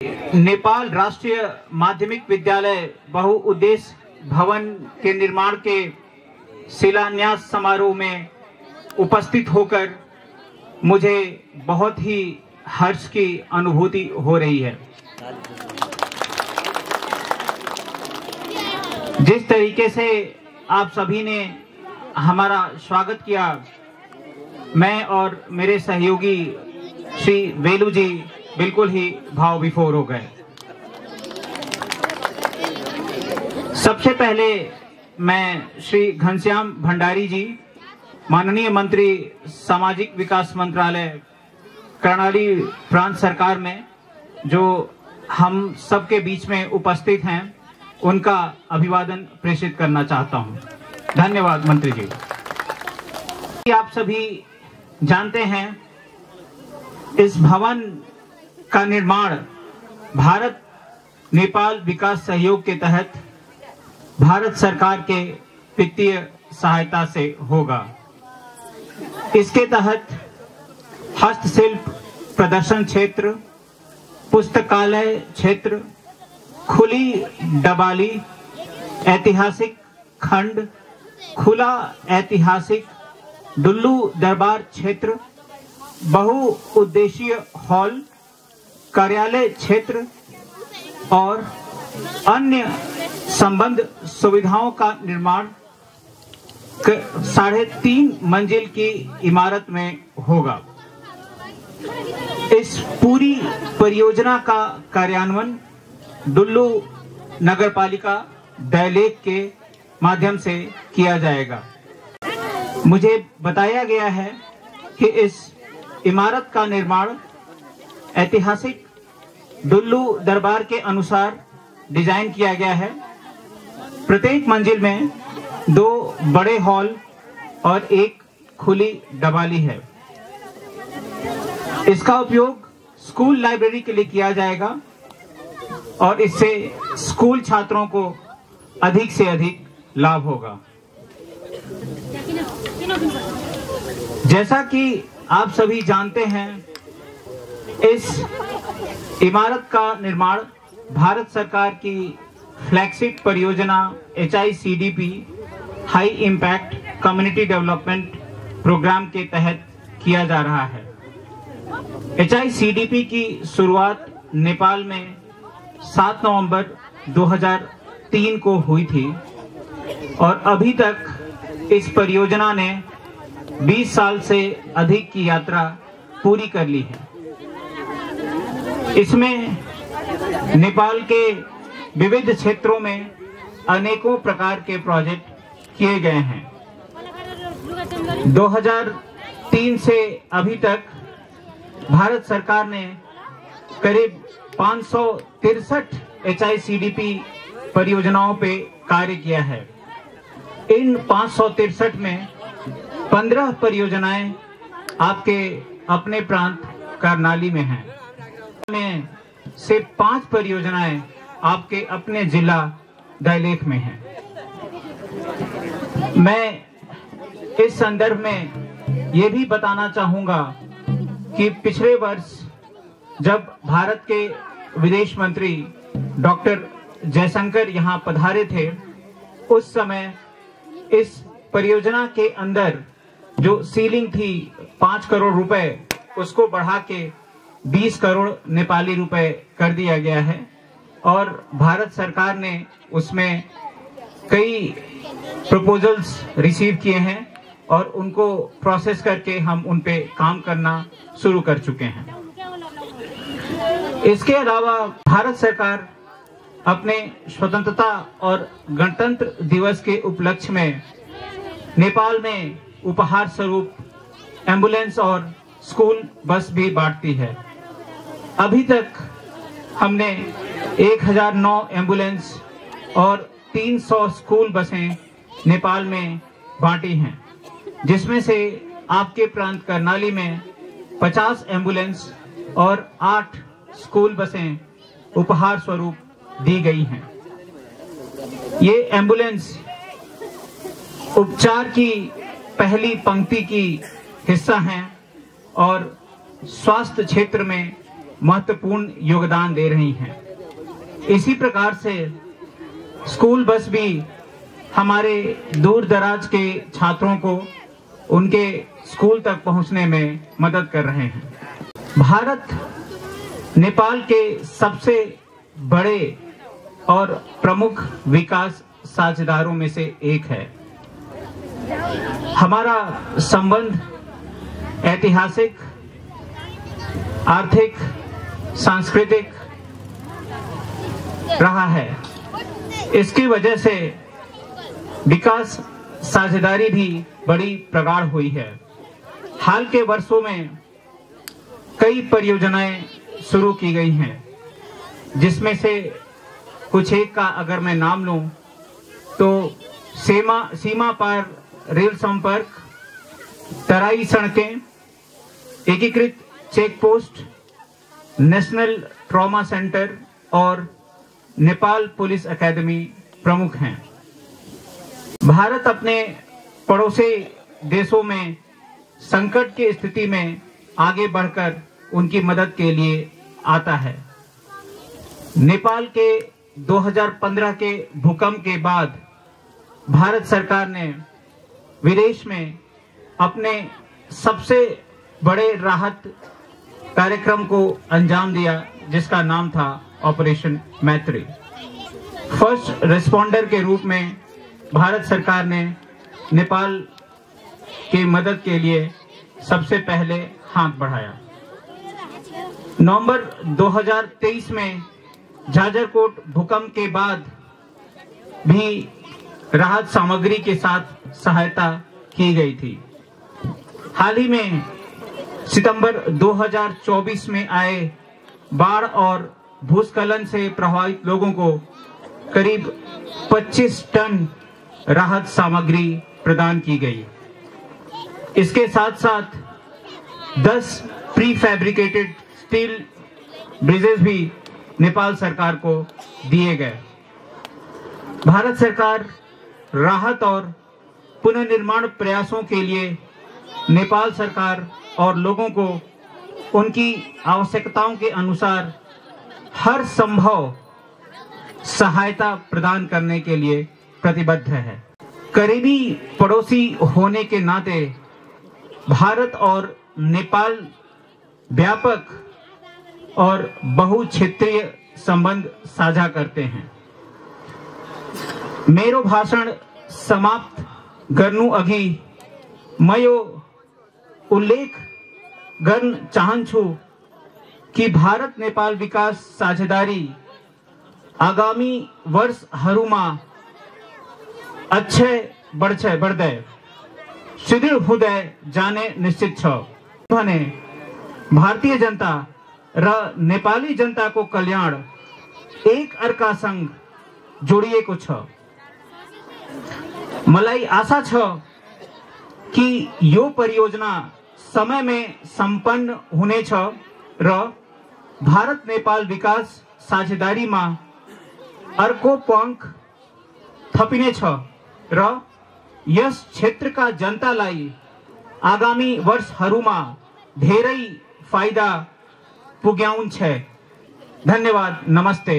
नेपाल राष्ट्रीय माध्यमिक विद्यालय बहुउद्देश्य भवन के निर्माण के शिलान्यास समारोह में उपस्थित होकर मुझे बहुत ही हर्ष की अनुभूति हो रही है। जिस तरीके से आप सभी ने हमारा स्वागत किया, मैं और मेरे सहयोगी श्री वेलू जी बिल्कुल ही भाव विभोर हो गए। सबसे पहले मैं श्री घनश्याम भंडारी जी, माननीय मंत्री सामाजिक विकास मंत्रालय कर्णाली प्रांत सरकार में, जो हम सबके बीच में उपस्थित हैं, उनका अभिवादन प्रेषित करना चाहता हूं। धन्यवाद मंत्री जी। आप सभी जानते हैं, इस भवन का निर्माण भारत नेपाल विकास सहयोग के तहत भारत सरकार के वित्तीय सहायता से होगा। इसके तहत हस्तशिल्प प्रदर्शन क्षेत्र, पुस्तकालय क्षेत्र, खुली डबाली, ऐतिहासिक खंड, खुला ऐतिहासिक डुल्लू दरबार क्षेत्र, बहुउद्देशीय हॉल, कार्यालय क्षेत्र और अन्य संबद्ध सुविधाओं का निर्माण 3.5 मंजिल की इमारत में होगा। इस पूरी परियोजना का कार्यान्वयन डुल्लू नगरपालिका दैलेख के माध्यम से किया जाएगा। मुझे बताया गया है कि इस इमारत का निर्माण ऐतिहासिक डुल्लू दरबार के अनुसार डिजाइन किया गया है। प्रत्येक मंजिल में 2 बड़े हॉल और 1 खुली डबाली है। इसका उपयोग स्कूल लाइब्रेरी के लिए किया जाएगा और इससे स्कूल छात्रों को अधिक से अधिक लाभ होगा। जैसा कि आप सभी जानते हैं, इस इमारत का निर्माण भारत सरकार की फ्लैगशिप परियोजना HICDP high impact community development programme के तहत किया जा रहा है। HICDP की शुरुआत नेपाल में 7 नवंबर 2003 को हुई थी और अभी तक इस परियोजना ने 20 साल से अधिक की यात्रा पूरी कर ली है। इसमें नेपाल के विविध क्षेत्रों में अनेकों प्रकार के प्रोजेक्ट किए गए हैं। 2003 से अभी तक भारत सरकार ने करीब 563 HICDP परियोजनाओं पे कार्य किया है। इन 563 में 15 परियोजनाएं आपके अपने प्रांत कर्णाली में हैं। में सिर्फ 5 परियोजनाएं आपके अपने जिला दैलेख में हैं। मैं इस संदर्भ में ये भी बताना चाहूंगा कि पिछले वर्ष जब भारत के विदेश मंत्री डॉक्टर जयशंकर यहाँ पधारे थे, उस समय इस परियोजना के अंदर जो सीलिंग थी 5 करोड़ रुपए, उसको बढ़ा के 20 करोड़ नेपाली रुपए कर दिया गया है और भारत सरकार ने उसमें कई प्रपोजल्स रिसीव किए हैं और उनको प्रोसेस करके हम उन पे काम करना शुरू कर चुके हैं। इसके अलावा भारत सरकार अपने स्वतंत्रता और गणतंत्र दिवस के उपलक्ष्य में नेपाल में उपहार स्वरूप एम्बुलेंस और स्कूल बस भी बांटती है। अभी तक हमने 1009 एम्बुलेंस और 300 स्कूल बसें नेपाल में बांटी हैं, जिसमें से आपके प्रांत कर्णाली में 50 एम्बुलेंस और 8 स्कूल बसें उपहार स्वरूप दी गई हैं। ये एम्बुलेंस उपचार की पहली पंक्ति की हिस्सा हैं और स्वास्थ्य क्षेत्र में महत्वपूर्ण योगदान दे रही हैं। इसी प्रकार से स्कूल बस भी हमारे दूर दराज के छात्रों को उनके स्कूल तक पहुंचने में मदद कर रहे हैं। भारत नेपाल के सबसे बड़े और प्रमुख विकास साझेदारों में से एक है। हमारा संबंध ऐतिहासिक, आर्थिक, सांस्कृतिक रहा है। इसकी वजह से विकास साझेदारी भी बड़ी प्रगाढ़ हुई है। हाल के वर्षों में कई परियोजनाएं शुरू की गई हैं, जिसमें से कुछ एक का अगर मैं नाम लूं तो सीमा पार रेल संपर्क, तराई सड़कें, एकीकृत check post, national trauma centre और नेपाल पुलिस एकेडमी प्रमुख हैं। भारत अपने पड़ोसी देशों में संकट की स्थिति में आगे बढ़कर उनकी मदद के लिए आता है। नेपाल के 2015 के भूकंप के बाद भारत सरकार ने विदेश में अपने सबसे बड़े राहत कार्यक्रम को अंजाम दिया, जिसका नाम था ऑपरेशन मैत्री। फर्स्ट रिस्पॉन्डर के रूप में भारत सरकार ने नेपाल की मदद के लिए सबसे पहले हाथ बढ़ाया। नवंबर 2023 में झाजरकोट भूकंप के बाद भी राहत सामग्री के साथ सहायता की गई थी। हाल ही में सितंबर 2024 में आए बाढ़ और भूस्खलन से प्रभावित लोगों को करीब 25 टन राहत सामग्री प्रदान की गई। इसके साथ साथ 10 प्री फैब्रिकेटेड स्टील ब्रिजेस भी नेपाल सरकार को दिए गए। भारत सरकार राहत और पुनर्निर्माण प्रयासों के लिए नेपाल सरकार और लोगों को उनकी आवश्यकताओं के अनुसार हर संभव सहायता प्रदान करने के लिए प्रतिबद्ध है। करीबी पड़ोसी होने के नाते भारत और नेपाल व्यापक और बहुक्षेत्रीय संबंध साझा करते हैं। मेरो भाषण समाप्त गर्नु अघि म यो उल्लेख गर्न चाहन्छु कि भारत नेपाल विकास साझेदारी आगामी वर्षहरूमा अक्षय बढ्दै सुदृढ हुँदै जाने निश्चित छ भने भारतीय जनता र नेपाली जनताको कल्याण एक अर्कासँग जोडिएको छ। मलाई आशा छ कि यो परियोजना समय में संपन्न हुनेछ र भारत नेपाल विकास साझेदारीमा अर्को पङ्ख थपिनेछ र यस क्षेत्रका जनतालाई आगामी वर्षहरूमा धेरै फाइदा पुग्याउँछ। धन्यवाद। नमस्ते।